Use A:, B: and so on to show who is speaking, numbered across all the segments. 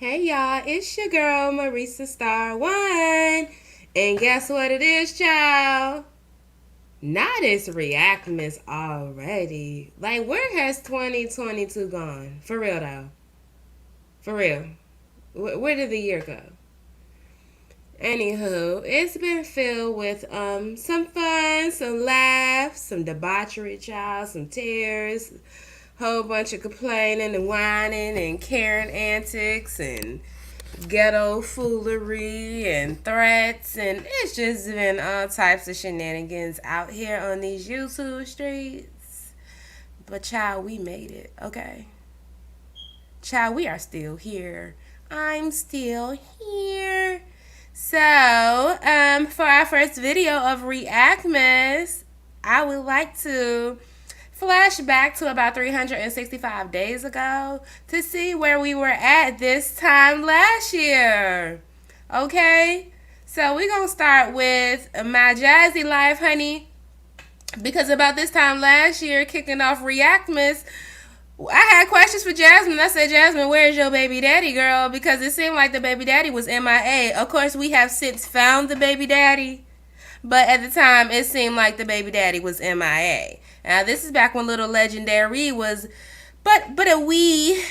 A: Hey y'all, it's your girl Marisa Star One. And guess what it is, child? Not it's Reactmas already. Like, where has 2022 gone? For real though. For real. Where did the year go? Anywho, it's been filled with some fun, some laughs, some debauchery, child, some tears, whole bunch of complaining and whining and Karen antics and ghetto foolery and threats, and it's just been all types of shenanigans out here on these YouTube streets. But child, we made it, okay? Child, we are still here. I'm still here. So, for our first video of Reactmas, I would like to flash back to about 365 days ago to see where we were at this time last year. Okay? So we're going to start with my jazzy life, honey. Because about this time last year, kicking off Reactmas, I had questions for Jasmine. I said, Jasmine, where's your baby daddy, girl? Because it seemed like the baby daddy was MIA. Of course, we have since found the baby daddy. But at the time, it seemed like the baby daddy was MIA. Now, this is back when Little Legendary was, but a wee,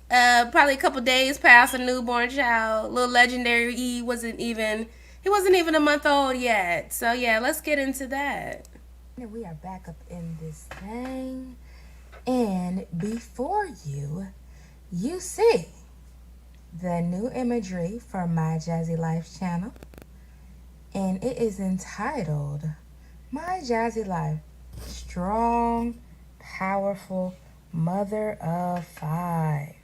A: probably a couple days past a newborn child. Little Legendary he wasn't even a month old yet. So yeah, let's get into that.
B: We are back up in this thing, and before you see the new imagery for my Jazzy Life channel, and it is entitled My Jazzy Life, Strong, Powerful Mother of 5.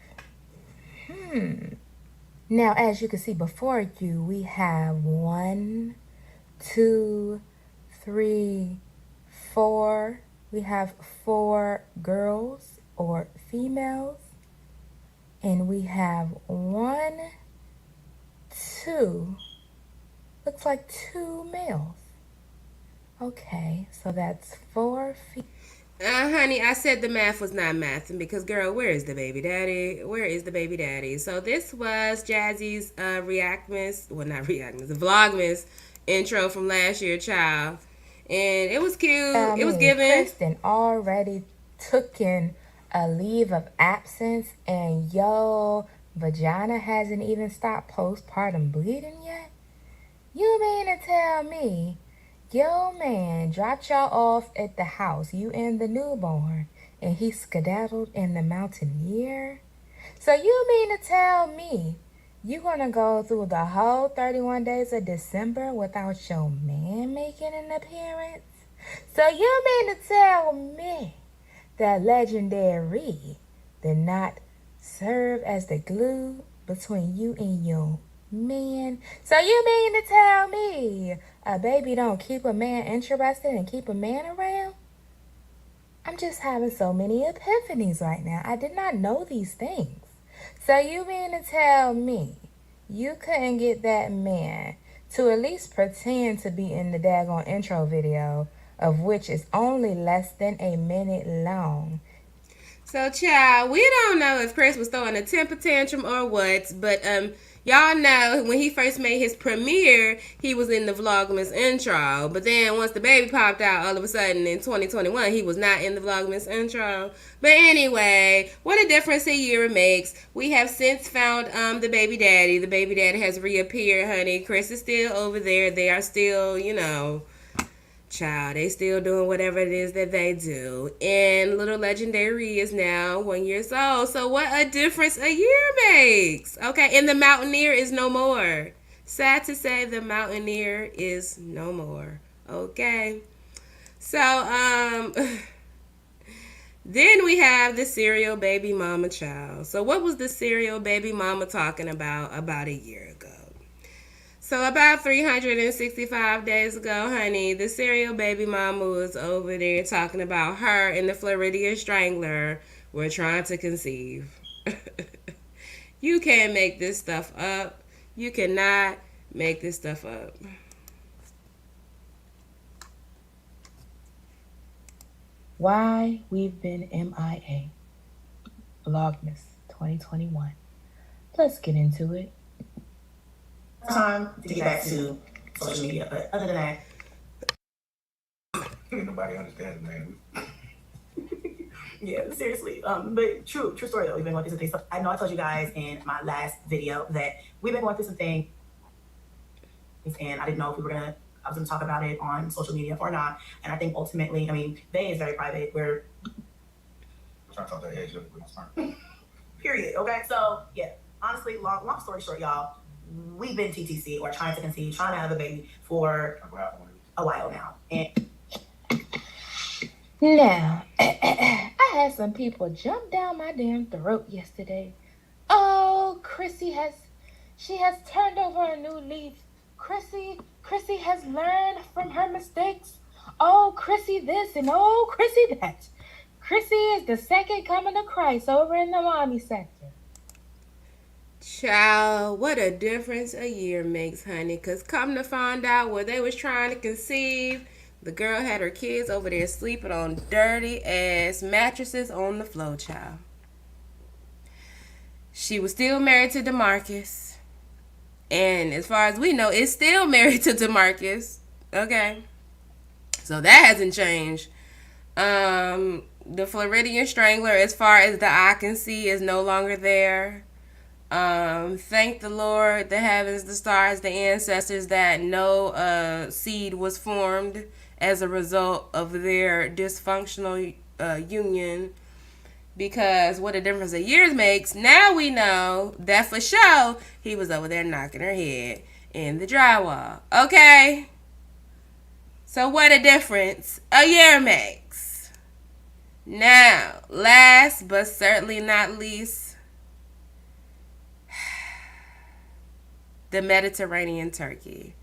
B: Now, as you can see before you, we have 1, 2, 3, 4. We have 4 girls or females. And we have 1, 2, looks like 2 males. Okay, so that's 4 females.
A: Honey, I said the math was not mathing because, girl, where is the baby daddy? Where is the baby daddy? So this was Jazzy's Reactmas, well, not Reactmas, the Vlogmas intro from last year, child. And it was cute. It was given.
B: Kristen already took in a leave of absence, and yo, vagina hasn't even stopped postpartum bleeding yet? You mean to tell me yo man dropped y'all off at the house, you and the newborn, and he skedaddled in the mountaineer? So you mean to tell me you gonna go through the whole 31 days of December without your man making an appearance? So you mean to tell me that Legendary did not serve as the glue between you and your man? So you mean to tell me a baby don't keep a man interested and keep a man around? I'm just having so many epiphanies right now. I did not know these things. So you mean to tell me you couldn't get that man to at least pretend to be in the daggone intro video, of which is only less than a minute long?
A: So, child, we don't know if Chris was throwing a temper tantrum or what, but y'all know when he first made his premiere, he was in the Vlogmas intro. But then once the baby popped out, all of a sudden in 2021, he was not in the Vlogmas intro. But anyway, what a difference a year makes. We have since found the baby daddy. The baby daddy has reappeared, honey. Chris is still over there. They are still, child, they still doing whatever it is that they do. And Little Legendary is now 1 year old. So what a difference a year makes. Okay, and the Mountaineer is no more. Sad to say, the Mountaineer is no more. Okay. So, then we have the serial baby mama child. So what was the serial baby mama talking about a year ago? So about 365 days ago, honey, the serial baby mama was over there talking about her and the Floridian Strangler were trying to conceive. You can't make this stuff up. You cannot make this stuff up.
B: Why we've been MIA. Vlogmas 2021. let's get into it.
C: Time to get back to social media, but other than that,
D: Ain't nobody understands, man.
C: yeah, seriously. But true story though. We've been going through some things. So I know I told you guys in my last video that we've been going through some things, and I didn't know if I was gonna talk about it on social media or not. And I think ultimately, I mean, Bay is very private. We're
D: Trying to talk that edge up with my smart.
C: period. Okay, so yeah, honestly, long story short, y'all, we've been TTC or trying to conceive, trying to have a baby for a while now, and.
B: Now, I had some people jump down my damn throat yesterday. Oh, Chrissy has turned over a new leaf. Chrissy has learned from her mistakes. Oh, Chrissy this and oh, Chrissy that. Chrissy is the second coming of Christ over in the mommy sector.
A: Child, what a difference a year makes, honey. Because come to find out where they was trying to conceive, the girl had her kids over there sleeping on dirty ass mattresses on the floor, child. She was still married to DeMarcus. And as far as we know, is still married to DeMarcus. Okay. So that hasn't changed. The Floridian Strangler, as far as the eye can see, is no longer there. Thank the Lord, the heavens, the stars, the ancestors, that no seed was formed as a result of their dysfunctional union. Because what a difference a year makes, now we know that for sure he was over there knocking her head in the drywall. Okay? So what a difference a year makes. Now, last but certainly not least, the Mediterranean turkey.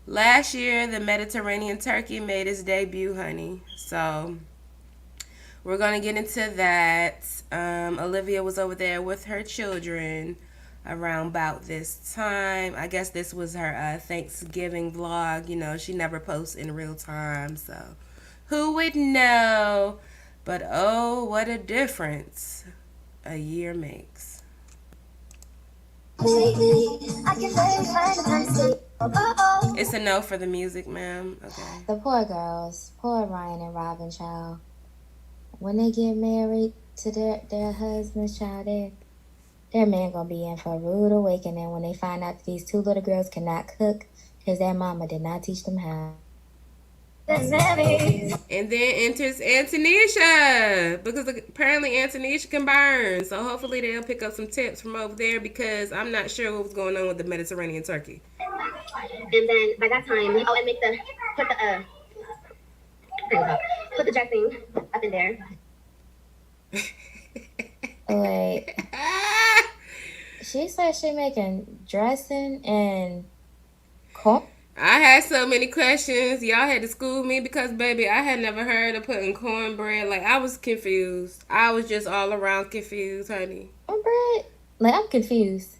A: Last year, the Mediterranean turkey made its debut, honey. So we're going to get into that. Olivia was over there with her children around about this time. I guess this was her Thanksgiving vlog. You know, she never posts in real time, so who would know? But oh, what a difference a year makes. It's a no for the music, ma'am. Okay.
B: The poor girls, poor Ryan and Robin, child. When they get married to their husbands, child, their man gonna be in for a rude awakening when they find out that these two little girls cannot cook because their mama did not teach them how.
A: And then enters Antonisha, because apparently Antonisha can burn. So hopefully they'll pick up some tips from over there, because I'm not sure what was going on with the Mediterranean turkey.
E: And then by that time, and put the dressing up in there.
B: Wait. She said she making dressing and corn.
A: I had so many questions. Y'all had to school me because, baby, I had never heard of putting cornbread. Like, I was confused. I was just all around confused, honey.
B: Cornbread? Like, I'm confused.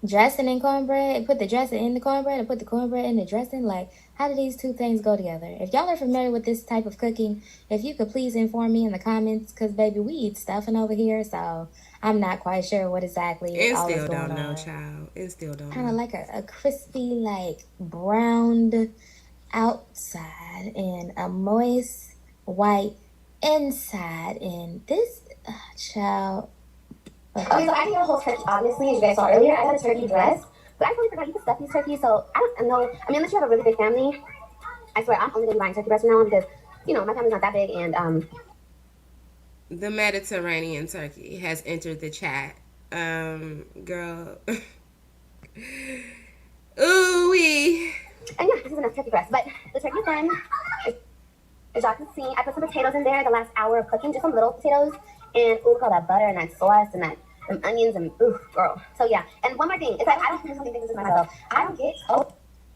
B: Dressing and cornbread? Put the dressing in the cornbread and put the cornbread in the dressing? Like, how do these two things go together? If y'all are familiar with this type of cooking, if you could please inform me in the comments, because, baby, we eat stuffing over here, so I'm not quite sure what exactly
A: and
B: all
A: still
B: is going
A: don't know,
B: on.
A: child. And still don't
B: Kind
A: know.
B: of like a crispy, like, browned outside and a moist white inside. And this child...
E: Okay, so I did a whole turkey, obviously, as you guys saw earlier. I got a turkey dress, but I totally forgot you can stuff these turkeys, so I don't know. I mean, unless you have a really big family, I swear, I'm only going to be buying turkey breast from now on because, you know, my family's not that big, and,
A: The Mediterranean turkey has entered the chat. Girl. Ooh-wee.
E: And yeah, this is enough turkey breast, but the turkey's done. As y'all can see, I put some potatoes in there the last hour of cooking, just some little potatoes. And ooh, look at all that butter and that sauce and that them onions and ooh, girl. So yeah, and one more thing is that I don't personally think this is myself. I don't get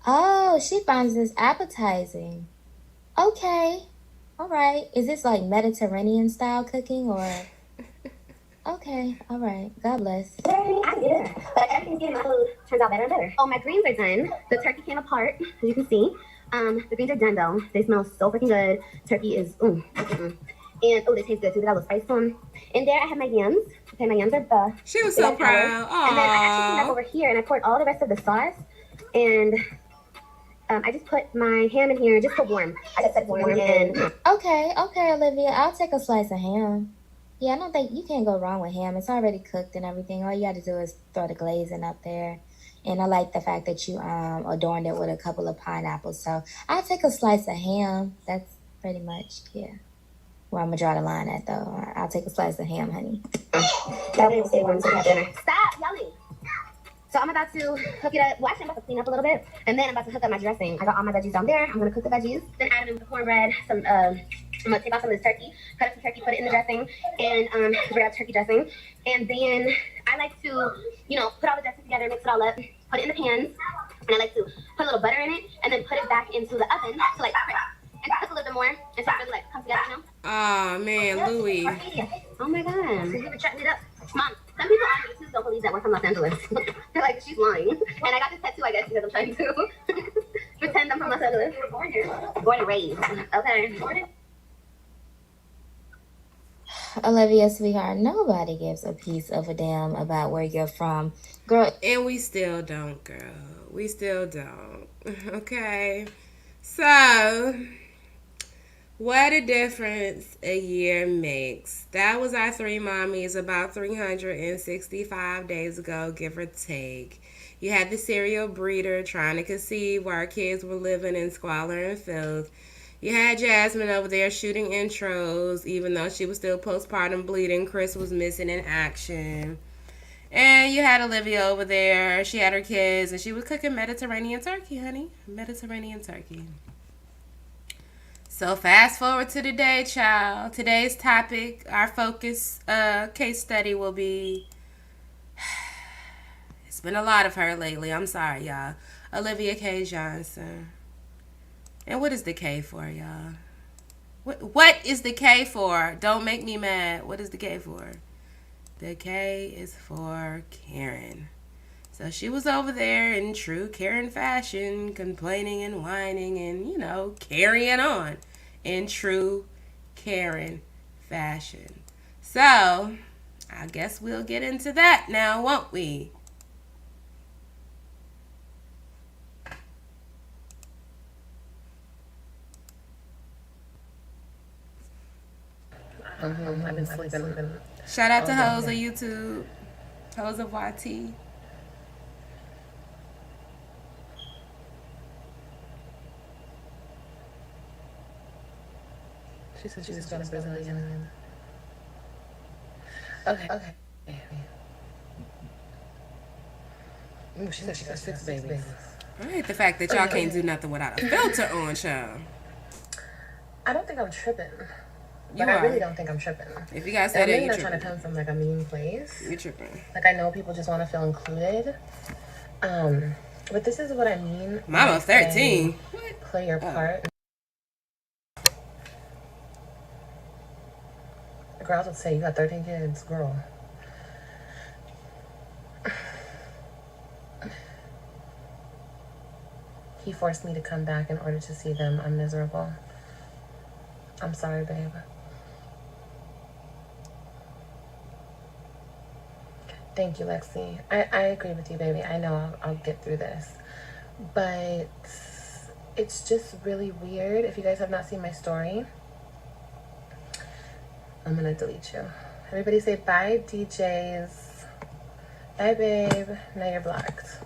B: Oh, she finds this appetizing. Okay. All right. Is this like Mediterranean style cooking or... Okay. All right. God bless.
E: I get it. But everything's getting my food turns out better and better. Oh, my greens are done. The turkey came apart, as you can see. The greens are done though. They smell so freaking good. Turkey is And oh, they taste good too. They got a little spice to them. In there, I have my yams. Okay, my yums are the.
A: She was so proud.
E: And then I actually came back
A: Aww.
E: over here and I poured all the rest of the sauce. And I just put my ham in here just for warm. I just said warm and.
B: Okay, Olivia. I'll take a slice of ham. Yeah, I don't think you can't go wrong with ham. It's already cooked and everything. All you got to do is throw the glazing up there. And I like the fact that you adorned it with a couple of pineapples. So I'll take a slice of ham. That's pretty much, yeah, where I'm going to draw the line at, though. I'll take a slice of ham, honey.
E: That way we'll stay warm so we have dinner. Stop yelling! So I'm about to hook it up. Well, actually, I'm about to clean up a little bit. And then I'm about to hook up my dressing. I got all my veggies down there. I'm going to cook the veggies. Then add them in with the cornbread. I'm going to take off some of this turkey. Cut up some turkey, put it in the dressing. And bring out turkey dressing. And then I like to, you know, put all the dressing together, mix it all up, put it in the pans. And I like to put a little butter in it. And then put it back into the oven to, like, and cook a little bit more. And so it really, like, comes together, you know?
A: Oh man, Louie.
E: Oh my god. So you were chatting it up. Mom, some people on YouTube don't believe that we're from Los Angeles. They're like, she's lying. And I got this tattoo, I guess, because I'm trying to pretend I'm from Los Angeles. You were born here. Born and raised. Okay.
B: Olivia, sweetheart, nobody gives a piece of a damn about where you're from. Girl.
A: And we still don't, girl. We still don't. Okay. So, what a difference a year makes. That was our three mommies about 365 days ago, give or take. You had the serial breeder trying to conceive while our kids were living in squalor and filth. You had Jasmine over there shooting intros, even though she was still postpartum bleeding. Chris was missing in action. And you had Olivia over there. She had her kids, and she was cooking Mediterranean turkey, honey. Mediterranean turkey. So fast forward to today, child. Today's topic, our focus case study will be, it's been a lot of her lately. I'm sorry, y'all. Olivia K. Johnson. And what is the K for, y'all? What is the K for? Don't make me mad. What is the K for? The K is for Karen. So she was over there in true Karen fashion, complaining and whining and, you know, carrying on in true Karen fashion. So, I guess we'll get into that now, won't we?
F: I've been sleeping.
A: Shout out to Hoes on YouTube. Hoes of YT.
F: She said she was going to Brazilian. Okay. Ooh, she said she got 6 babies.
A: I hate the fact that y'all can't do nothing without a filter on, child.
F: I don't think I'm tripping.
A: You
F: But I
A: are.
F: really don't think I'm tripping.
A: If you guys
F: And
A: say
F: I'm
A: that,
F: really
A: you're
F: not trying to
A: tripping.
F: come from like a mean place.
A: You're tripping.
F: Like I know people just want to feel included. But this is what I mean.
A: Mama
F: when I say
A: 13.
F: Play your part. Girls would say you got 13 kids, girl. He forced me to come back in order to see them. I'm miserable. I'm sorry, babe. Thank you, Lexi. I agree with you, baby. I know I'll get through this. But it's just really weird. If you guys have not seen my story, I'm going to delete you. Everybody say bye, DJs. Bye, babe. Now you're blocked.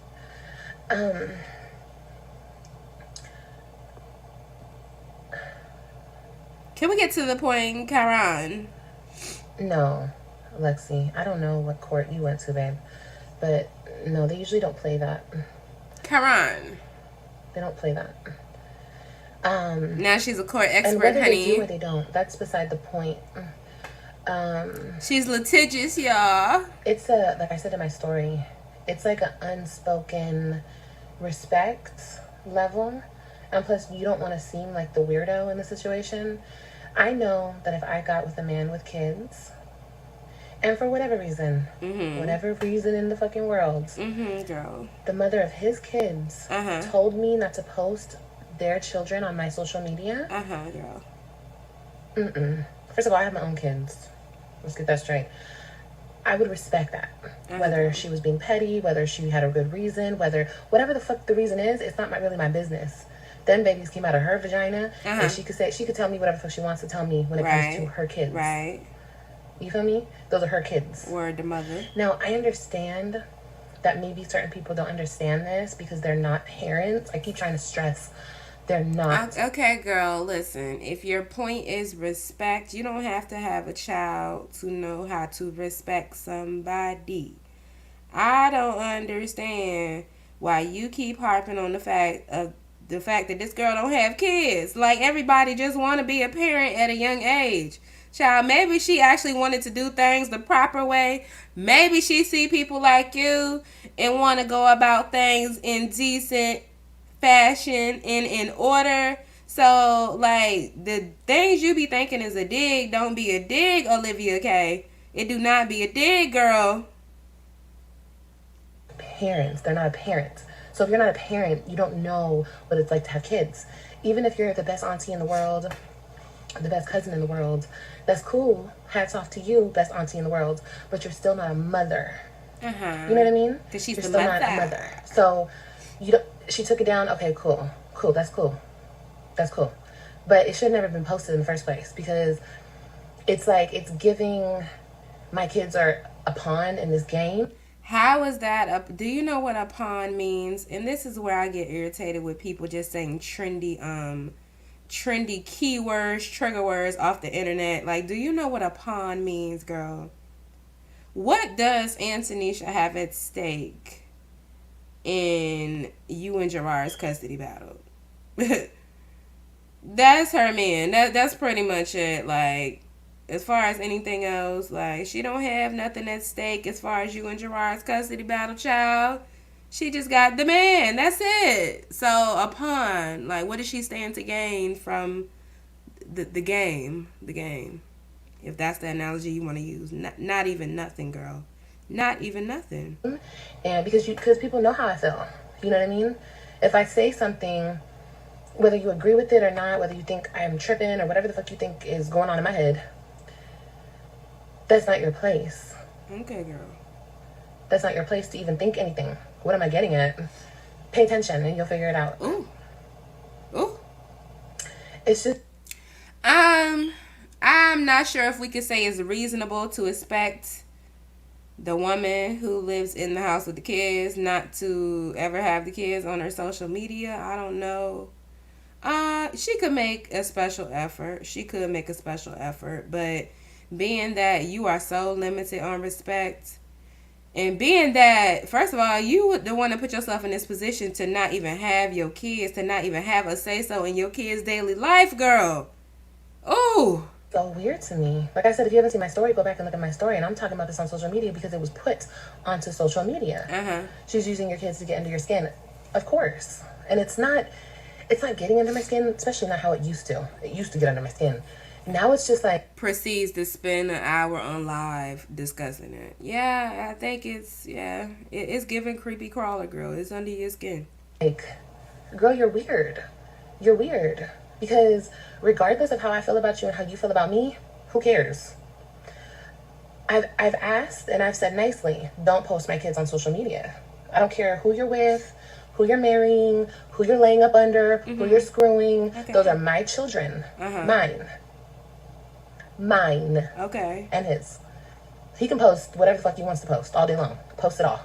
A: Can we get to the point, Karen?
F: No, Lexi. I don't know what court you went to, babe. But no, they usually don't play that.
A: Karen.
F: They don't play that.
A: Now she's a court
F: And
A: expert,
F: whether
A: honey.
F: they do or they don't, that's beside the point.
A: She's litigious, y'all.
F: It's like I said in my story, it's like an unspoken respect level. And plus, you don't want to seem like the weirdo in the situation. I know that if I got with a man with kids, and for whatever reason, whatever reason in the fucking world,
A: Girl.
F: the mother of his kids told me not to post their children on my social media.
A: Girl.
F: First of all, I have my own kids. Let's get that straight. I would respect that. Whether she was being petty, whether she had a good reason, whatever the fuck the reason is, it's not really my business. Them babies came out of her vagina, and she could tell me whatever the fuck she wants to tell me when it comes to her kids.
A: Right.
F: You feel me? Those are her kids.
A: Word to mother.
F: Now, I understand that maybe certain people don't understand this because they're not parents. I keep trying to stress they're not.
A: Okay, girl, listen. If your point is respect, you don't have to have a child to know how to respect somebody. I don't understand why you keep harping on the fact that this girl don't have kids. Like, everybody just want to be a parent at a young age. Child, maybe she actually wanted to do things the proper way. Maybe she see people like you and want to go about things in decent fashion and in order. So, like, the things you be thinking is a dig don't be a dig, Olivia K. It do not be a dig, girl.
F: Parents, they're not a parent. So if you're not a parent, you don't know what it's like to have kids. Even if you're the best auntie in the world, the best cousin in the world, that's cool. Hats off to you, best auntie in the world. But you're still not a mother. You know what I mean?
A: Because she's
F: you're
A: the
F: still
A: mother.
F: not a mother. So you don't. She took it down. Okay, cool. That's cool. But it should have never been posted in the first place because it's like it's giving my kids are a pawn in this game.
A: How is that? Do you know what a pawn means? And this is where I get irritated with people just saying trendy keywords, trigger words off the internet. Like, do you know what a pawn means, girl? What does Antonisha have at stake in you and Gerard's custody battle? That's her man. That's pretty much it. Like, as far as anything else, like, she don't have nothing at stake as far as you and Gerard's custody battle, child. She just got the man. That's it. So, a pawn. Like, what does she stand to gain from the game? The game. If that's the analogy you want to use. Not even nothing, girl. Not even nothing.
F: And because people know how I feel. You know what I mean? If I say something, whether you agree with it or not, whether you think I'm tripping or whatever the fuck you think is going on in my head, that's not your place.
A: Okay, girl.
F: That's not your place to even think anything. What am I getting at? Pay attention and you'll figure it out.
A: Ooh.
F: It's just...
A: I'm not sure if we could say it's reasonable to expect the woman who lives in the house with the kids not to ever have the kids on her social media. I don't know. She could make a special effort. But being that you are so limited on respect, and being that, first of all, you would the one to put yourself in this position to not even have your kids, to not even have a say-so in your kids' daily life, girl. Ooh.
F: So weird to me. Like I said, if you haven't seen my story, go back and look at my story. And I'm talking about this on social media because it was put onto social media. She's using your kids to get under your skin. Of course. And it's not getting under my skin, especially not how it used to. It used to get under my skin. Now it's just like...
A: proceeds to spend an hour on live discussing it. Yeah, I think it's giving creepy crawler, girl. It's under your skin.
F: Like, girl, you're weird. You're weird. Because regardless of how I feel about you and how you feel about me, who cares? I've asked and I've said nicely, don't post my kids on social media. I don't care who you're with, who you're marrying, who you're laying up under, who you're screwing. Okay. Those are my children. Mine.
A: Okay.
F: And his. He can post whatever the fuck he wants to post all day long. Post it all.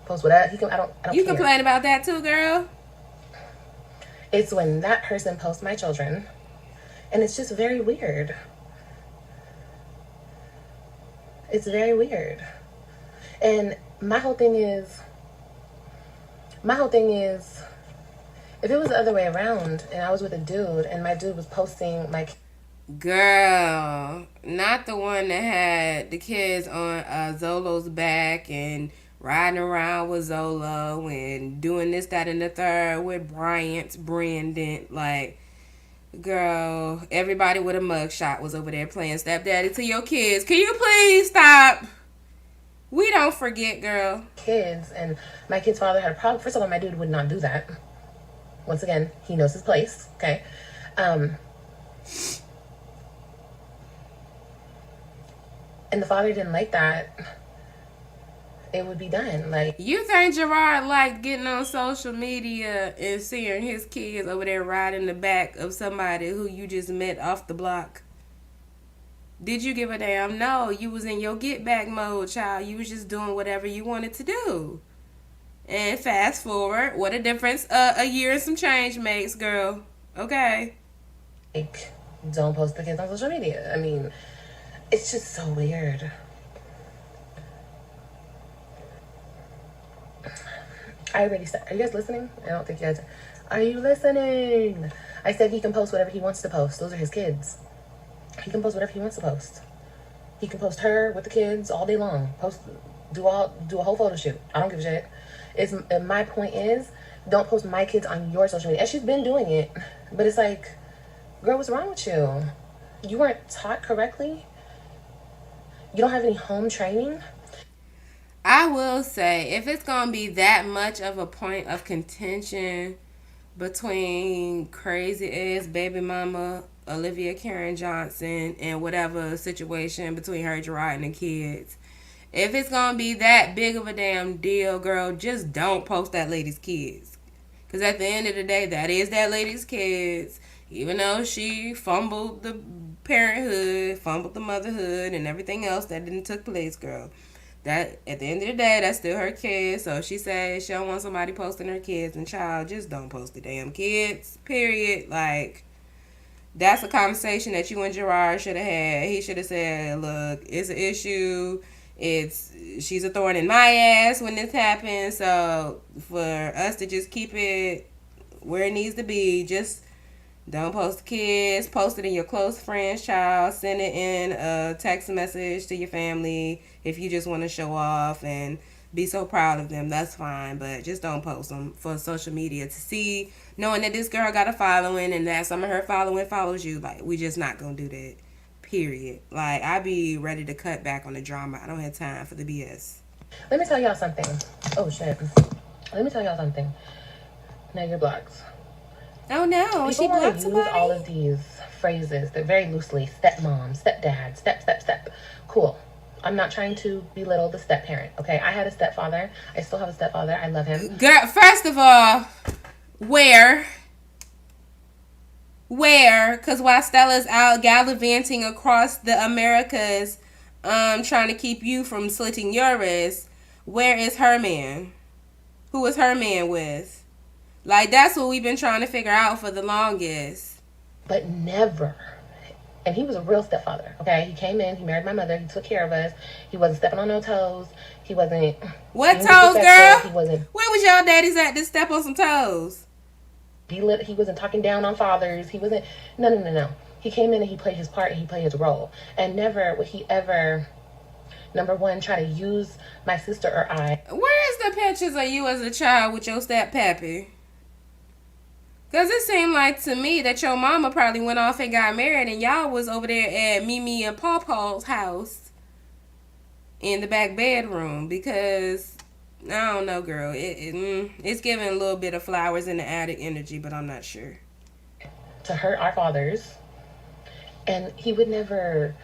F: Post whatever. He can. I don't
A: You
F: care.
A: complain about that too, girl?
F: It's when that person posts my children, and it's just very weird. It's very weird. And my whole thing is, if it was the other way around and I was with a dude and my dude was posting my...
A: Girl, not the one that had the kids on Zolo's back and riding around with Zolo and doing this, that, and the third with Brandon. Like, girl, everybody with a mugshot was over there playing stepdaddy to your kids. Can you please stop? We don't forget, girl.
F: Kids, and my kid's father had a problem. First of all, my dude would not do that. Once again, he knows his place, okay? And and the father didn't like that, it would be done. Like,
A: You think Gerard liked getting on social media and seeing his kids over there riding the back of somebody who you just met off the block? Did you give a damn? No, you was in your get back mode, child. You was just doing whatever you wanted to do. And fast forward, what a difference a year and some change makes, girl. Okay.
F: Don't post the kids on social media. I mean, it's just so weird. I already said, are you guys listening? I don't think you guys are. You listening? I said he can post whatever he wants to post. Those are his kids. He can post whatever he wants to post. He can post her with the kids all day long. Do a whole photo shoot. I don't give a shit. My point is, don't post my kids on your social media. And she's been doing it, but it's like, girl, what's wrong with you? You weren't taught correctly. You don't have any home training.
A: I will say, if it's going to be that much of a point of contention between crazy ass baby mama Olivia Karen Johnson and whatever situation between her, Gerard, and the kids, if it's going to be that big of a damn deal, girl, just don't post that lady's kids. Because at the end of the day, that is that lady's kids. Even though she fumbled the parenthood, fumbled the motherhood, and everything else that didn't took place, girl. That at the end of the day, that's still her kids. So if she says she don't want somebody posting her kids, and child, just don't post the damn kids. Period. Like, that's a conversation that you and Gerard should have had. He should have said, look, it's an issue. She's a thorn in my ass when this happens. So for us to just keep it where it needs to be, just don't post the kids. Post it in your close friend's child. Send it in a text message to your family if you just want to show off and be so proud of them. That's fine, but just don't post them for social media to see, knowing that this girl got a following and that some of her following follows you. Like, we just not gonna do that. Period. Like, I be ready to cut back on the drama. I don't have time for the BS.
F: Let me tell y'all something. Oh shit. Let me tell y'all something. Now you're blocked.
A: Oh no, she
F: People
A: blocked
F: use
A: somebody?
F: all of these phrases. They're very loosely. Stepmom, stepdad, step. Cool. I'm not trying to belittle the step parent. Okay, I had a stepfather. I still have a stepfather. I love him.
A: Girl, first of all, where? Because while Stella's out gallivanting across the Americas, trying to keep you from slitting your wrist, where is her man? Who is her man with? Like, that's what we've been trying to figure out for the longest.
F: But never. And he was a real stepfather, okay? He came in, he married my mother, he took care of us. He wasn't stepping on no toes. He wasn't...
A: What toes, girl?
F: He wasn't...
A: Where was y'all daddies at to step on some toes?
F: He wasn't talking down on fathers. He wasn't... No. He came in and he played his part and he played his role. And never would he ever, number one, try to use my sister or I...
A: Where's the pictures of you as a child with your step pappy? Because it seemed like to me that your mama probably went off and got married and y'all was over there at Mimi and Paw Paw's house in the back bedroom. Because, I don't know, girl. It's giving a little bit of flowers in the attic energy, but I'm not sure.
F: To hurt our fathers. And he would never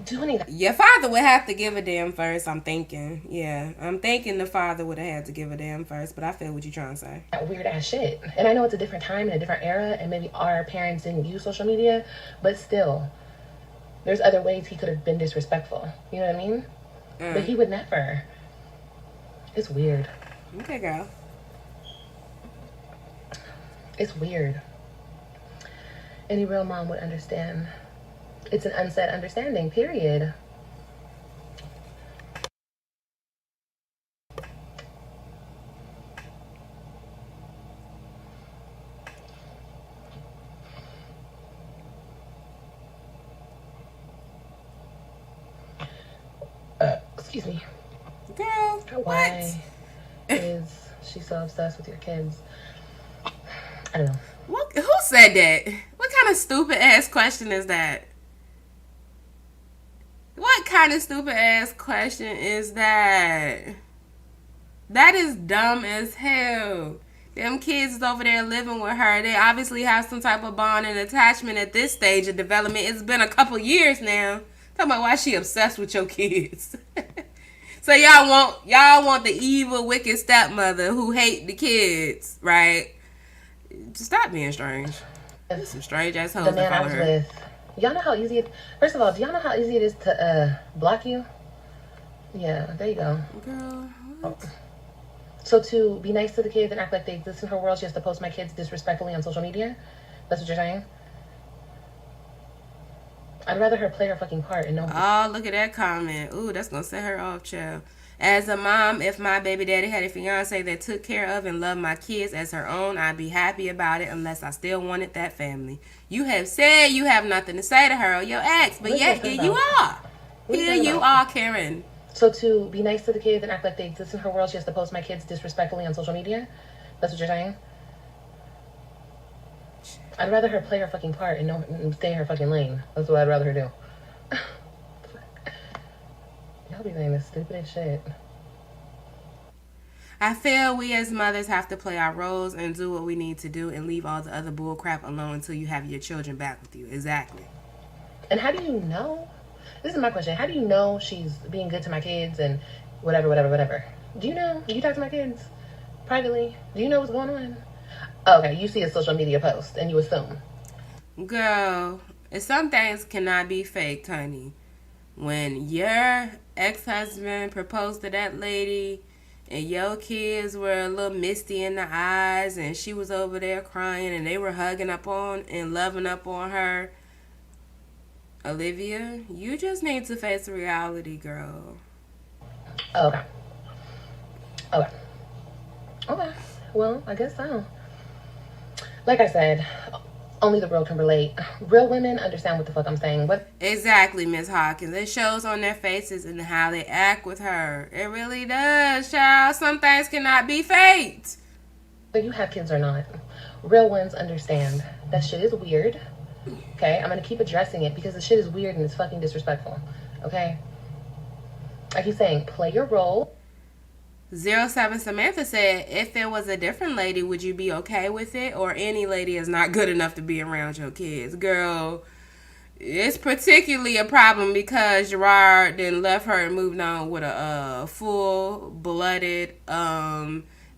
F: do anything.
A: Your father would have to give a damn first, I'm thinking. Yeah, I'm thinking the father would have had to give a damn first, but I feel what you're trying to say.
F: That weird ass shit. And I know it's a different time and a different era, and maybe our parents didn't use social media, but still, there's other ways he could have been disrespectful. You know what I mean? But he would never. It's weird.
A: Okay, girl.
F: It's weird. Any real mom would understand. It's an unsaid understanding, period. Excuse me.
A: Girl,
F: Why is she so obsessed with your kids? I don't know.
A: What? Who said that? What kind of stupid ass question is that? What kind of stupid ass question is that? That is dumb as hell. Them kids is over there living with her. They obviously have some type of bond and attachment at this stage of development. It's been a couple years now Talking about why she obsessed with your kids. So y'all want the evil, wicked stepmother who hate the kids, right? Just stop being strange. There's some strange ass hoes
F: The man
A: that
F: I
A: follow
F: was
A: her.
F: with. Y'all know how easy it. First of all, do y'all know how easy it is to block you? Yeah, there you go.
A: Girl, what?
F: So to be nice to the kids and act like they exist in her world, she has to post my kids disrespectfully on social media? That's what you're saying? I'd rather her play her fucking part and know.
A: Oh, look at that comment. Ooh, that's gonna set her off, child. As a mom, if my baby daddy had a fiance that took care of and loved my kids as her own, I'd be happy about it unless I still wanted that family. You have said you have nothing to say to her or your ex, but yet here you are. Here you are, Karen.
F: So to be nice to the kids and act like they exist in her world, she has to post my kids disrespectfully on social media? That's what you're saying? I'd rather her play her fucking part and stay in her fucking lane. That's what I'd rather her do. Y'all be saying the stupidest shit.
A: I feel we as mothers have to play our roles and do what we need to do and leave all the other bull crap alone until you have your children back with you. Exactly.
F: And how do you know? This is my question. How do you know she's being good to my kids and whatever? Do you know? Do you talk to my kids privately? Do you know what's going on? Okay, you see a social media post and you assume.
A: Girl, some things cannot be faked, honey. When your ex-husband proposed to that lady and your kids were a little misty in the eyes and she was over there crying and they were hugging up on and loving up on her, Olivia, you just need to face reality, girl.
F: Okay. Well, I guess so. Like I said, only the real can relate. Real women understand what the fuck I'm saying. What?
A: Exactly, Miss Hawkins. It shows on their faces and how they act with her. It really does, child. Some things cannot be faked.
F: Whether you have kids or not, real ones understand that shit is weird. Okay? I'm gonna keep addressing it because the shit is weird and it's fucking disrespectful. Okay? I keep saying, play your role.
A: 07 Samantha said, if it was a different lady, would you be okay with it? Or any lady is not good enough to be around your kids? Girl, it's particularly a problem because Gerard then left her and moved on with a full-blooded,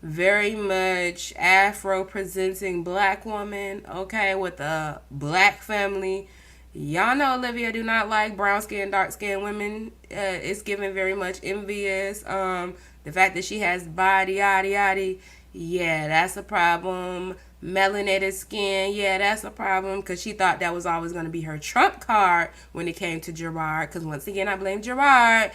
A: very much Afro-presenting black woman, okay, with a black family. Y'all know Olivia do not like brown-skinned, dark-skinned women. It's given very much envious. The fact that she has body, yada, yeah, that's a problem. Melanated skin, yeah, that's a problem because she thought that was always going to be her trump card when it came to Gerard. Because once again, I blame Gerard.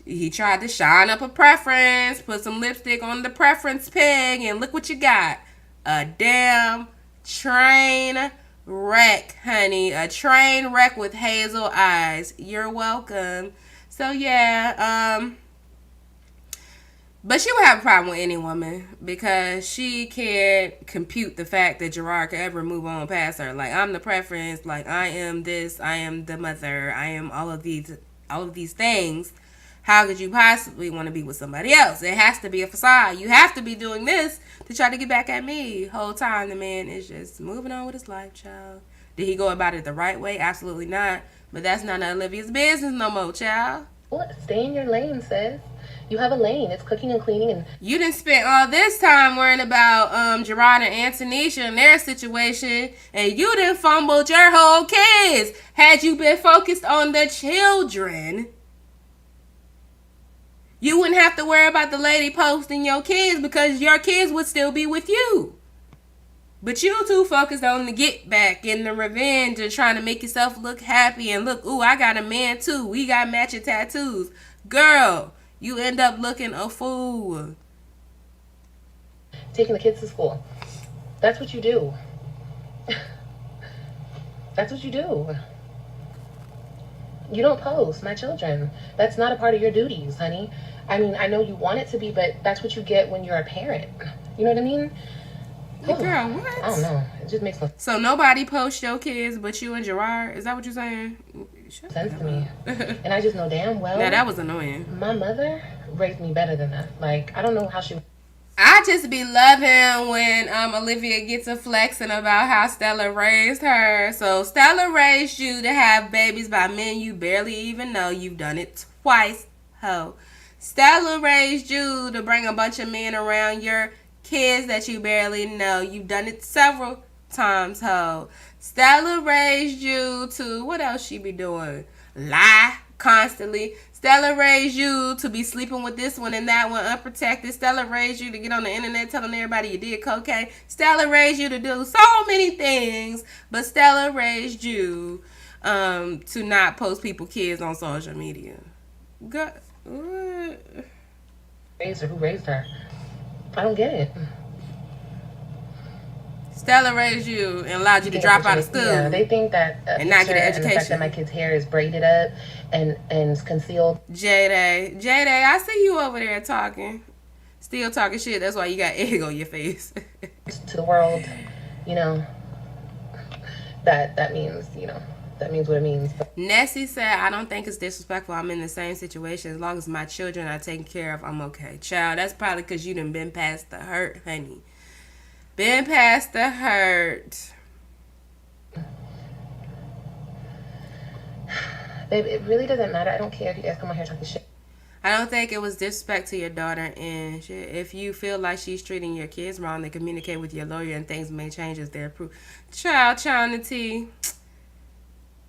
A: He tried to shine up a preference, put some lipstick on the preference peg, and look what you got. A damn train wreck, honey. A train wreck with hazel eyes. You're welcome. So, yeah, but she would have a problem with any woman because she can't compute the fact that Gerard could ever move on past her. Like, I'm the preference. Like, I am this. I am the mother. I am all of these things. How could you possibly want to be with somebody else? It has to be a facade. You have to be doing this to try to get back at me. Whole time the man is just moving on with his life, child. Did he go about it the right way? Absolutely not. But that's none of Olivia's business no more, child.
F: Stay in your lane, sis. You have a lane. It's cooking and cleaning and...
A: You done spent all this time worrying about Gerard and Antonisha and their situation, and you done fumbled your whole kids. Had you been focused on the children, you wouldn't have to worry about the lady posting your kids because your kids would still be with you. But you too focused on the get back and the revenge and trying to make yourself look happy and look, ooh, I got a man too. We got matching tattoos. Girl, you end up looking a fool.
F: Taking the kids to school. That's what you do. That's what you do. You don't post my children. That's not a part of your duties, honey. I mean, I know you want it to be, but that's what you get when you're a parent. You know what I mean?
A: Girl, what?
F: I don't know. It just makes no
A: So nobody posts your kids but you and Gerard? Is that what you're saying?
F: sense to me. And I just know damn well.
A: Now that was annoying.
F: My mother raised me better than that. Like, I don't know how she...
A: I just be loving when Olivia gets a flexing about how Stella raised her. So Stella raised you to have babies by men you barely even know. You've done it twice, ho. Stella raised you to bring a bunch of men around your kids that you barely know. You've done it several times, ho. Stella raised you to, what else she be doing? Lie constantly. Stella raised you to be sleeping with this one and that one unprotected. Stella raised you to get on the internet telling everybody you did cocaine. Stella raised you to do so many things, but Stella raised you to not post people kids on social media. Good.
F: Raised her? Who raised her? I don't get it.
A: Stella raised you and allowed you to drop out of school.
F: Yeah, they think that
A: and not get an education.
F: And the fact that my kid's hair is braided up and concealed.
A: J-Day, I see you over there talking. Still talking shit. That's why you got egg on your face.
F: To the world, you know, that means, you know, that means what it means.
A: Nessie said, I don't think it's disrespectful. I'm in the same situation. As long as my children are taken care of, I'm okay. Child, that's probably because you done been past the hurt, honey. Been past the hurt.
F: Babe, it really doesn't matter. I don't care if you guys come on here talking shit.
A: I don't think it was disrespect to your daughter, and shit. If you feel like she's treating your kids wrong, then communicate with your lawyer and things may change as they're approved. Child, Chanity.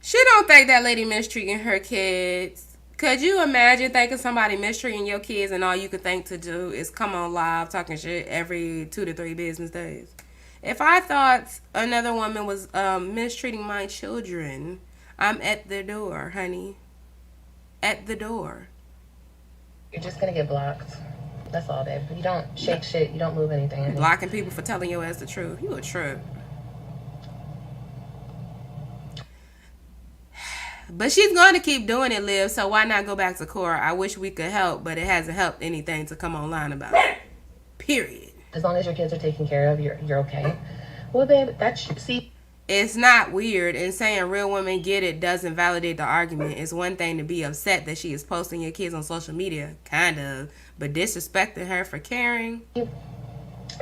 A: She don't think that lady mistreating her kids. Could you imagine thinking somebody mistreating your kids and all you could think to do is come on live talking shit every 2 to 3 business days? If I thought another woman was mistreating my children, I'm at the door, honey. At the door.
F: You're just going to get blocked. That's all, babe. You don't shake shit. You don't move anything. Honey.
A: Blocking people for telling your ass the truth. You a trip. But she's going to keep doing it, Liv, so why not go back to court? I wish we could help, but it hasn't helped anything to come online about it. Period.
F: As long as your kids are taken care of, you're okay. Well, babe, see...
A: It's not weird, and saying real women get it doesn't validate the argument. It's one thing to be upset that she is posting your kids on social media, kind of, but disrespecting her for caring.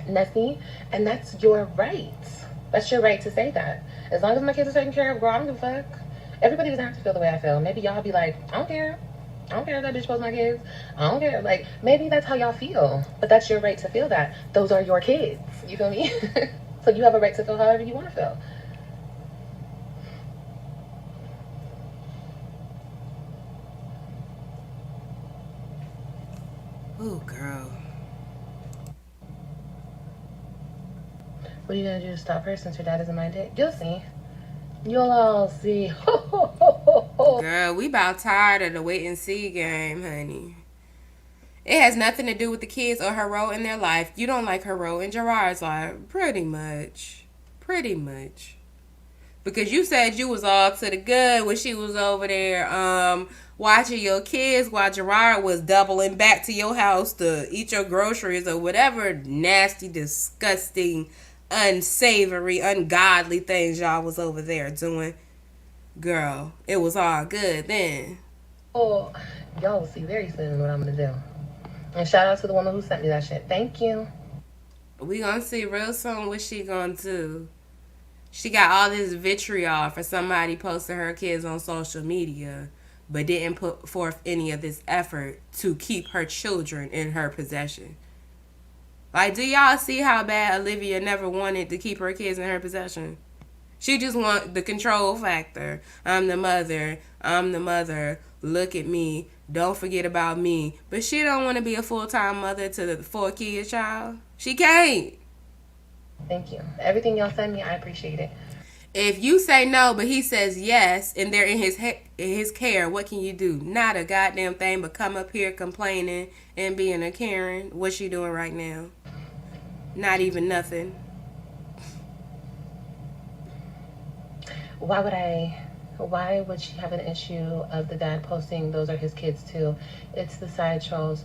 F: Nessie, and that's your right. That's your right to say that. As long as my kids are taken care of, girl, I don't give a fuck. Everybody doesn't have to feel the way I feel. Maybe y'all be like, I don't care. I don't care if that bitch posts my kids. I don't care. Like, maybe that's how y'all feel. But that's your right to feel that. Those are your kids. You feel me? So you have a right to feel however you want to feel.
A: Ooh, girl.
F: What are you going to do to stop her since her dad doesn't mind it? You'll see. You'll all see.
A: Girl, we about tired of the wait and see game, honey. It has nothing to do with the kids or her role in their life. You don't like her role in Gerard's life. Pretty much. Pretty much. Because you said you was all to the good when she was over there watching your kids while Gerard was doubling back to your house to eat your groceries or whatever nasty, disgusting, unsavory, ungodly things y'all was over there doing. Girl, it was all good then.
F: Oh, y'all will see very soon what I'm gonna do. And shout out to the woman who sent me that shit. Thank you.
A: We gonna see real soon what she gonna do. She got all this vitriol for somebody posting her kids on social media, but didn't put forth any of this effort to keep her children in her possession. Like, do y'all see how bad Olivia never wanted to keep her kids in her possession? She just want the control factor. I'm the mother. Look at me. Don't forget about me. But she don't want to be a full-time mother to the 4 kids child. She can't.
F: Thank you. Everything y'all send me, I appreciate it.
A: If you say no, but he says yes, and they're in his care, what can you do? Not a goddamn thing, but come up here complaining and being a Karen. What's she doing right now? Not even nothing.
F: Why would she have an issue of the dad posting those are his kids too? It's the side trolls.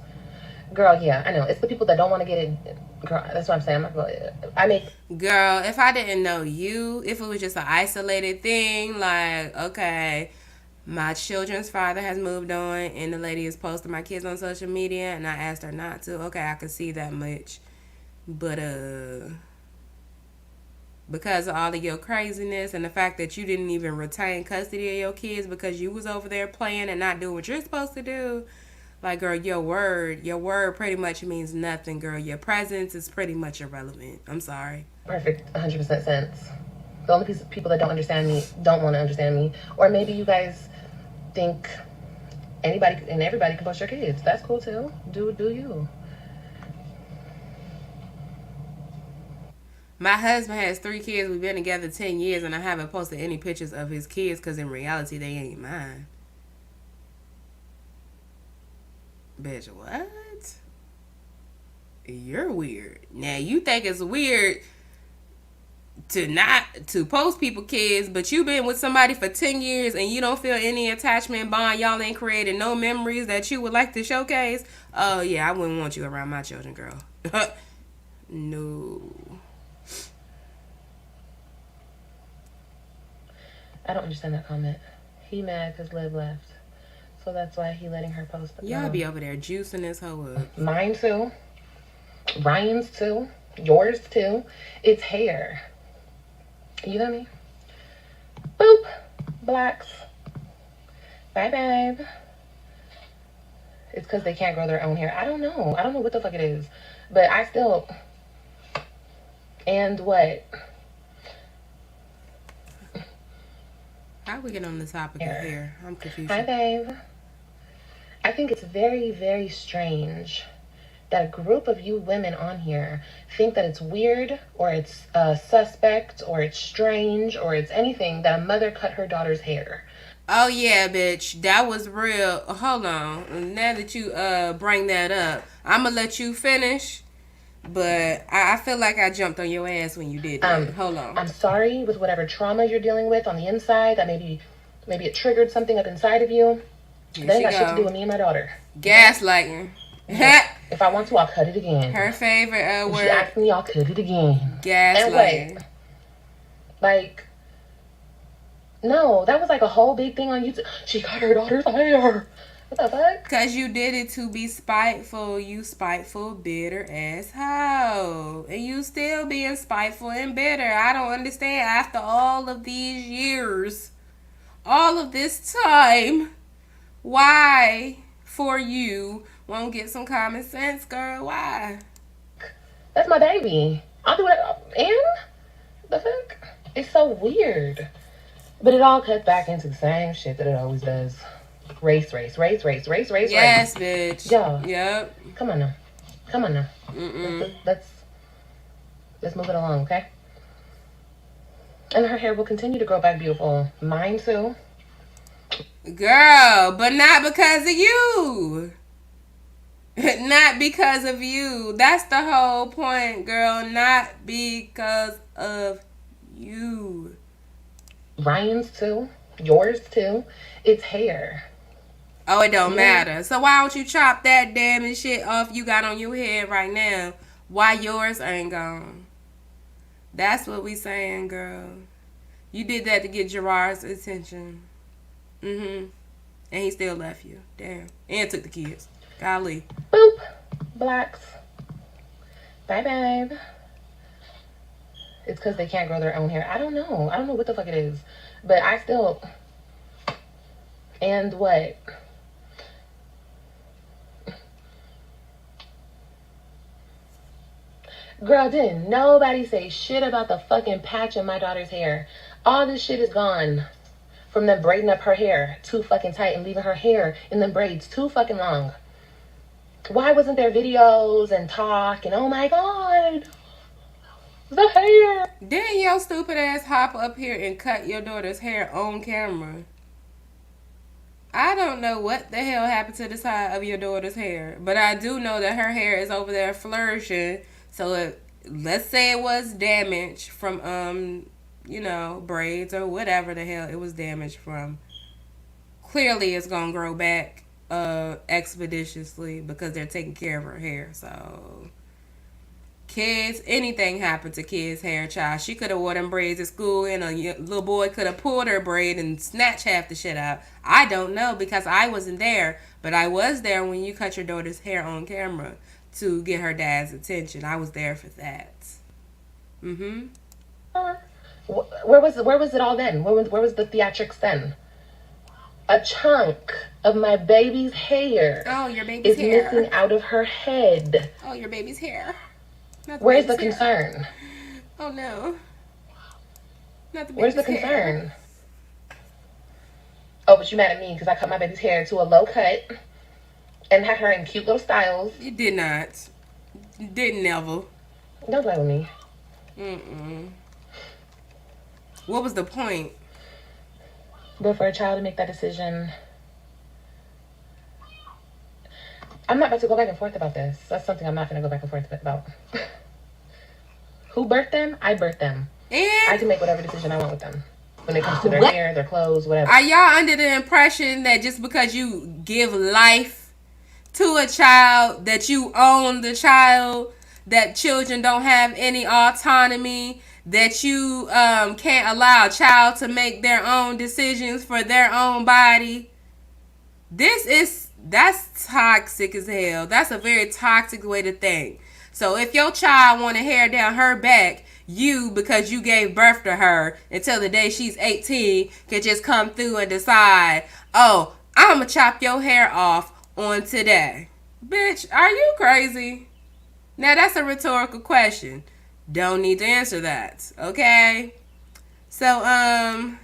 F: Girl, yeah, I know. It's the people that don't want to get it. Girl, that's what I'm saying.
A: Girl, if I didn't know you, if it was just an isolated thing, like, okay, my children's father has moved on and the lady is posting my kids on social media and I asked her not to. Okay, I could see that much. But because of all of your craziness and the fact that you didn't even retain custody of your kids because you was over there playing and not doing what you're supposed to do, like, girl, your word pretty much means nothing, girl. Your presence is pretty much irrelevant. I'm sorry.
F: Perfect, 100% sense. The only people that don't understand me don't want to understand me. Or maybe you guys think anybody and everybody can post your kids. That's cool too. Do you.
A: My husband has 3 kids. We've been together 10 years, and I haven't posted any pictures of his kids because in reality, they ain't mine. Bitch, what? You're weird. Now, you think it's weird to post people kids, but you've been with somebody for 10 years and you don't feel any attachment bond. Y'all ain't created no memories that you would like to showcase. Oh, yeah, I wouldn't want you around my children, girl. No.
F: I don't understand that comment. He mad because Liv left. So that's why he letting her post.
A: Y'all be over there juicing this hoe up.
F: Mine too. Ryan's too. Yours too. It's hair. You know me? Boop. Blacks. Bye, babe. It's because they can't grow their own hair. I don't know. I don't know what the fuck it is. But I still... And what?
A: How we get on the topic of hair? I'm confused.
F: Hi, babe. I think it's very, very strange that a group of you women on here think that it's weird or it's suspect or it's strange or it's anything that a mother cut her daughter's hair.
A: Oh, yeah, bitch. That was real. Hold on. Now that you bring that up, I'm going to let you finish. But I feel like I jumped on your ass when you did that. Hold on.
F: I'm sorry with whatever trauma you're dealing with on the inside that maybe it triggered something up inside of you. That ain't got shit to do with me and my daughter.
A: Gaslighting.
F: If I want to, I'll cut it again.
A: Her favorite word.
F: She asked me, I'll cut it again.
A: Gaslighting.
F: Like, no, that was like a whole big thing on YouTube. She cut her daughter's hair. What the fuck?
A: Because you did it to be spiteful. You spiteful, bitter ass hoe. And you still being spiteful and bitter. I don't understand. After all of these years, all of this time, why for you won't get some common sense, girl? Why?
F: That's my baby. I'll do it. And the fuck? It's so weird. But it all cuts back into the same shit that it always does. Race.
A: Yes, bitch.
F: Yeah.
A: Yep.
F: Come on now. Let's move it along, okay? And her hair will continue to grow back beautiful. Mine too.
A: Girl, but not because of you. Not because of you. That's the whole point, girl. Not because of you.
F: Ryan's too. Yours too. It's hair.
A: Oh, it don't matter. So why don't you chop that damn shit off you got on your head right now? Why yours ain't gone? That's what we saying, girl. You did that to get Gerard's attention. And he still left you. Damn. And took the kids. Golly.
F: Boop. Blacks. Bye, babe. It's because they can't grow their own hair. I don't know. I don't know what the fuck it is. But I still... And what? Girl, didn't nobody say shit about the fucking patch in my daughter's hair. All this shit is gone. From them braiding up her hair too fucking tight and leaving her hair in them braids too fucking long. Why wasn't there videos and talk and oh my god, the hair?
A: Didn't your stupid ass hop up here and cut your daughter's hair on camera? I don't know what the hell happened to the side of your daughter's hair, but I do know that her hair is over there flourishing. So let's say it was damaged from, braids or whatever the hell it was damaged from. Clearly it's going to grow back expeditiously because they're taking care of her hair. So kids, anything happened to kids' hair, child. She could have wore them braids at school and a little boy could have pulled her braid and snatched half the shit out. I don't know because I wasn't there, but I was there when you cut your daughter's hair on camera. to get her dad's attention. I was there for that. Mm-hmm.
F: Where was it all then? Where was the theatrics then? A chunk of my baby's hair
A: your baby's
F: is
A: hair
F: missing out of her head.
A: Your baby's hair.
F: Where's the concern?
A: Oh no. Not the baby's
F: Where's the concern? Oh, but you mad at me because I cut my baby's hair to a low cut and had her in cute little styles.
A: You did not. You didn't, Neville.
F: Don't play with me.
A: Mm-mm. What was the point?
F: But for a child to make that decision, I'm not about to go back and forth about this. That's something I'm not going to go back and forth about. Who birthed them? I birthed them.
A: And
F: I can make whatever decision I want with them. When it comes to their hair, their clothes, whatever.
A: are y'all under the impression that just because you give life to a child, that you own the child, that children don't have any autonomy, that you can't allow a child to make their own decisions for their own body? That's toxic as hell. That's a very toxic way to think. So if your child want to hair down her back, you, because you gave birth to her until the day she's 18, can just come through and decide, oh, I'm going to chop your hair off on today. Bitch, are you crazy? Now, that's a rhetorical question. Don't need to answer that, okay? So,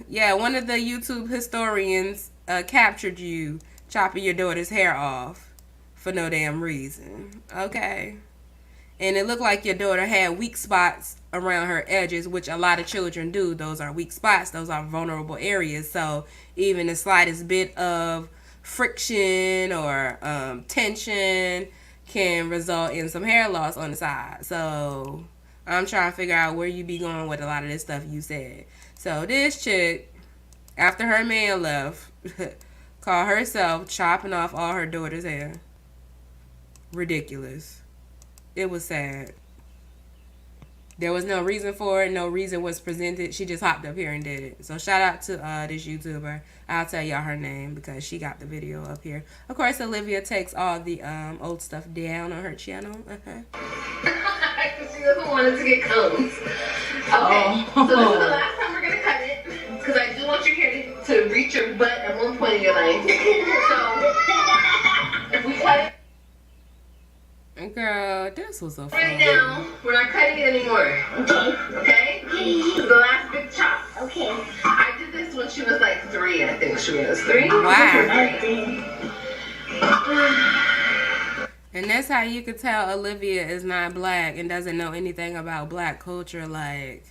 A: yeah, one of the YouTube historians captured you chopping your daughter's hair off for no damn reason, okay? And it looked like your daughter had weak spots around her edges, which a lot of children do. Those are weak spots. Those are vulnerable areas. So even the slightest bit of friction or tension can result in some hair loss on the side. So I'm trying to figure out where you be going with a lot of this stuff you said. So this chick, after her man left, called herself chopping off all her daughter's hair. Ridiculous. It was sad. There was no reason for it. No reason was presented. She just hopped up here and did it. So shout out to this YouTuber. I'll tell y'all her name because she got the video up here. Of course, Olivia takes all the old stuff down on her channel.
F: She doesn't want it to get combs. Okay, so this is the last time we're going to cut it. Because I do want your hair to reach your butt at one point in your life. So, if we cut it.
A: Girl, this was so fun.
F: Right now, we're not cutting it anymore. Okay? This is the last big chop.
E: Okay.
F: I did this when she was like 3, I think she was 3.
A: Wow. And that's how you could tell Olivia is not black and doesn't know anything about black culture. Like,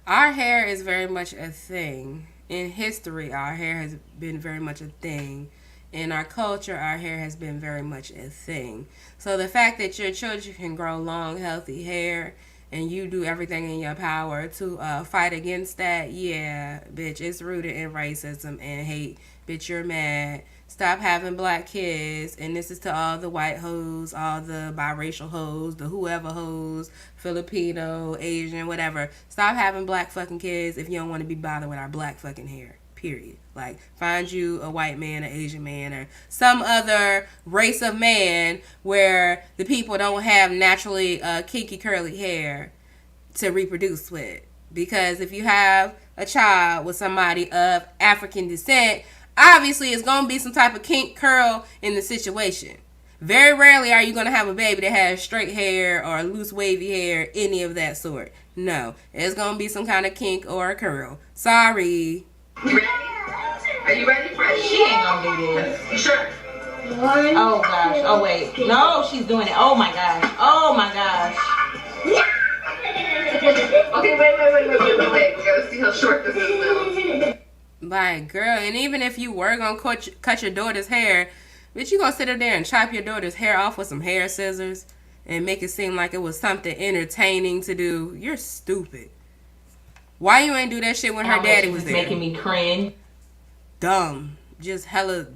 A: our hair is very much a thing. In history, our hair has been very much a thing. In our culture, our hair has been very much a thing. So the fact that your children can grow long, healthy hair and you do everything in your power to fight against that, yeah, bitch, it's rooted in racism and hate. Bitch, you're mad. Stop having black kids. And this is to all the white hoes, all the biracial hoes, the whoever hoes, Filipino, Asian, whatever. Stop having black fucking kids if you don't want to be bothered with our black fucking hair. Period. Like, find you a white man, an Asian man, or some other race of man where the people don't have naturally kinky curly hair to reproduce with. Because if you have a child with somebody of African descent, obviously it's going to be some type of kink curl in the situation. Very rarely are you going to have a baby that has straight hair or loose wavy hair, any of that sort. No, it's going to be some kind of kink or a curl. Sorry.
F: You ready? Are you ready for it?
G: She ain't gonna do this.
F: You sure?
G: Oh gosh. Oh wait. No, she's doing it. Oh my gosh. Oh my gosh.
F: Okay, wait. We gotta see how short this is now.
A: Like, girl, and even if you were gonna cut your daughter's hair, bitch, you gonna sit up there and chop your daughter's hair off with some hair scissors and make it seem like it was something entertaining to do? You're stupid. Why you ain't do that shit when her daddy was there?
G: Making me cringe.
A: Dumb. Just hella,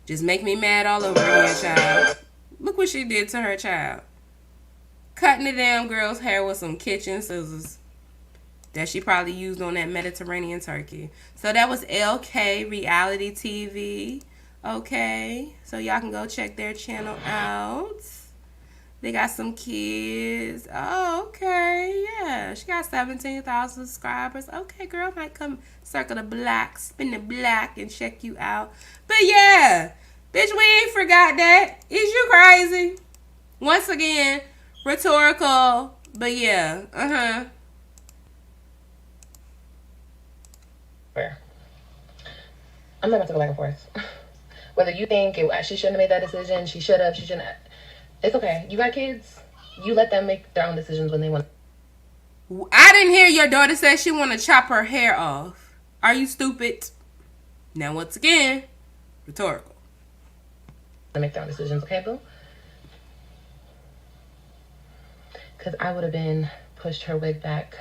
A: just make me mad all over again, child. Look what she did to her child. Cutting the damn girl's hair with some kitchen scissors that she probably used on that Mediterranean turkey. So that was LK Reality TV. Okay, so y'all can go check their channel out. They got some kids. Oh, okay. Yeah. She got 17,000 subscribers. Okay, girl. Might come circle the block, spin the block, and check you out. But yeah. Bitch, we ain't forgot that. Is you crazy? Once again, rhetorical. But yeah.
F: Fair. I'm not about to go back and forth. Whether you think she shouldn't have made that decision, she should have, she shouldn't have. It's okay. You got kids. You let them make their own decisions when they want.
A: I didn't hear your daughter say she want to chop her hair off. Are you stupid? Now, once again, rhetorical.
F: To make their own decisions, okay, boo? Because I would have been pushed her wig back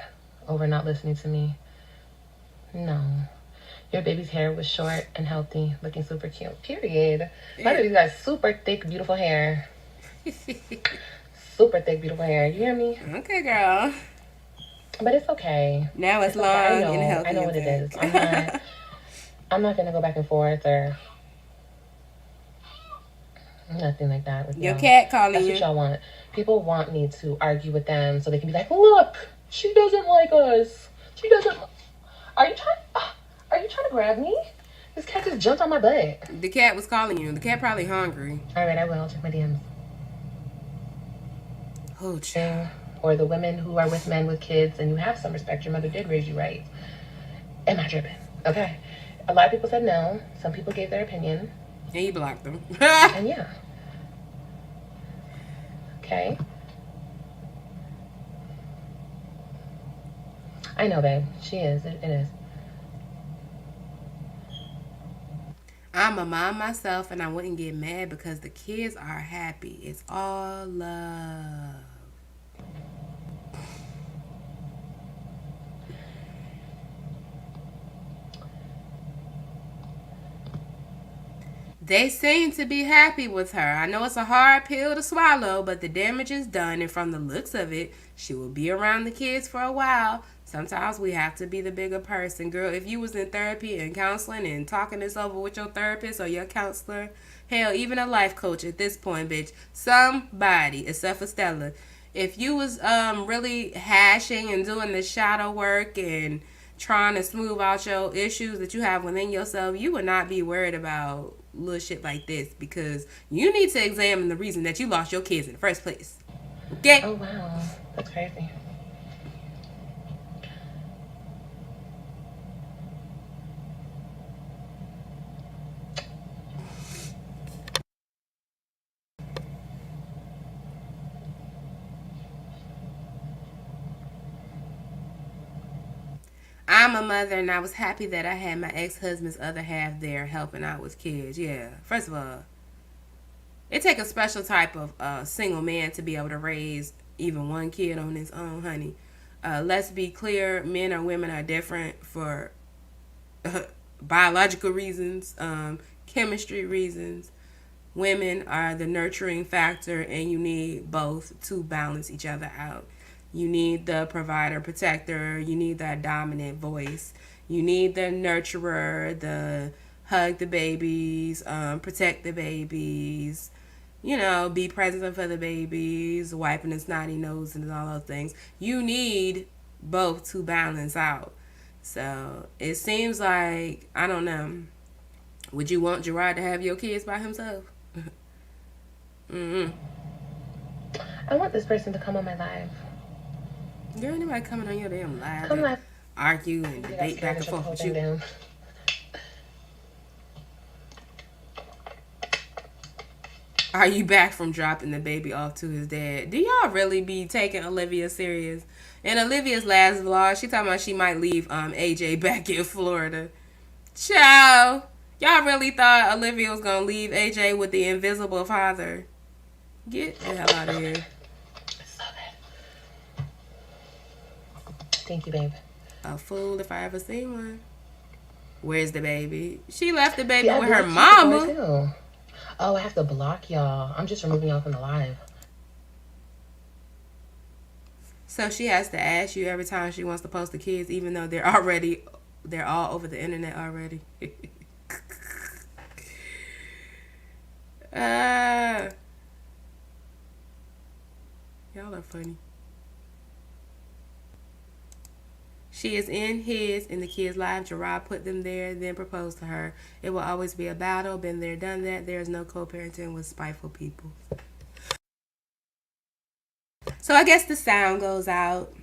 F: over not listening to me. No. Your baby's hair was short and healthy, looking super cute. Period. My baby's got super thick, beautiful hair. Super thick, beautiful hair. You hear me?
A: Okay, girl.
F: But it's okay.
A: Now it's long
F: okay.
A: and healthy.
F: I know what it is. I'm not gonna go back and forth or nothing like that with
A: your
F: y'all.
A: cat calling
F: That's
A: you.
F: what y'all want. People want me to argue with them so they can be like, look, she doesn't like us. She doesn't. Are you trying to grab me? This cat just jumped on my butt.
A: The cat was calling you. The cat probably hungry.
F: All right, I will. I'll check my DMs.
A: Oh, child.
F: Or the women who are with men with kids and you have some respect. Your mother did raise you right. Am I tripping? Okay. A lot of people said no. Some people gave their opinion.
A: And you blocked them.
F: And yeah. Okay. I know, babe. She is. It is.
A: I'm a mom myself, and I wouldn't get mad because the kids are happy. It's all love. They seem to be happy with her. I know it's a hard pill to swallow, but the damage is done, and from the looks of it, she will be around the kids for a while. Sometimes we have to be the bigger person. Girl, if you was in therapy and counseling and talking this over with your therapist or your counselor, hell, even a life coach at this point, bitch, somebody, except for Stella, if you was really hashing and doing the shadow work and trying to smooth out your issues that you have within yourself, you would not be worried about little shit like this, because you need to examine the reason that you lost your kids in the first place. Okay?
F: Oh, wow. That's crazy.
A: I'm a mother, and I was happy that I had my ex-husband's other half there helping out with kids. Yeah. First of all, it takes a special type of single man to be able to raise even one kid on his own, honey. Let's be clear, men or women are different for biological reasons, chemistry reasons. Women are the nurturing factor, and you need both to balance each other out. You need the provider, protector. You need that dominant voice. You need the nurturer, the hug the babies, protect the babies, you know, be present for the babies, wiping the snotty nose and all those things. You need both to balance out. So it seems like, I don't know, would you want Gerard to have your kids by himself?
F: I want this person to come on my live.
A: Girl, anybody coming on your damn live
F: Come live.
A: argue and debate back and forth with you?
F: Down.
A: Are you back from dropping the baby off to his dad? Do y'all really be taking Olivia serious? In Olivia's last vlog, she talking about she might leave AJ back in Florida. Ciao. Y'all really thought Olivia was going to leave AJ with the invisible father? Get the hell out of here.
F: Thank you, babe.
A: A fool if I ever seen one. Where's the baby? She left the baby
F: See,
A: with
F: I
A: her
F: blocked you
A: mama.
F: before, too. Oh, I have to block y'all. I'm just removing y'all from the live.
A: So she has to ask you every time she wants to post the kids, even though they're all over the internet already. Y'all are funny. She is in his and the kids' life. Gerard put them there, then proposed to her. It will always be a battle. Been there, done that. There is no co-parenting with spiteful people. So I guess the sound goes out.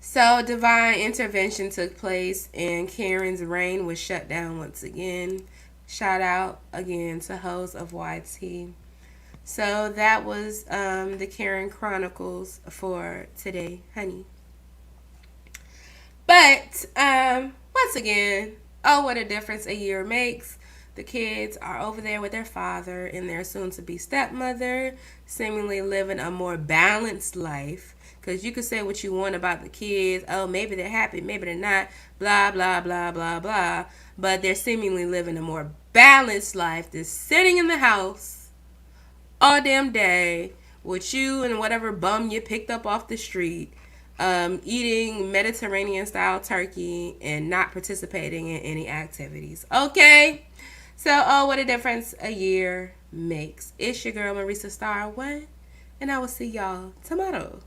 A: So divine intervention took place and Karen's reign was shut down once again. Shout out again to host of YT. So that was the Karen Chronicles for today, honey. But once again, oh, what a difference a year makes. The kids are over there with their father and their soon-to-be stepmother, seemingly living a more balanced life. Because you could say what you want about the kids. Oh, maybe they're happy, maybe they're not, blah, blah, blah, blah, blah. But they're seemingly living a more balanced life. They're sitting in the house all damn day with you and whatever bum you picked up off the street, eating Mediterranean style turkey and not participating in any activities. Okay? So, oh, what a difference a year makes. It's your girl, Marisa Star 1, and I will see y'all tomorrow.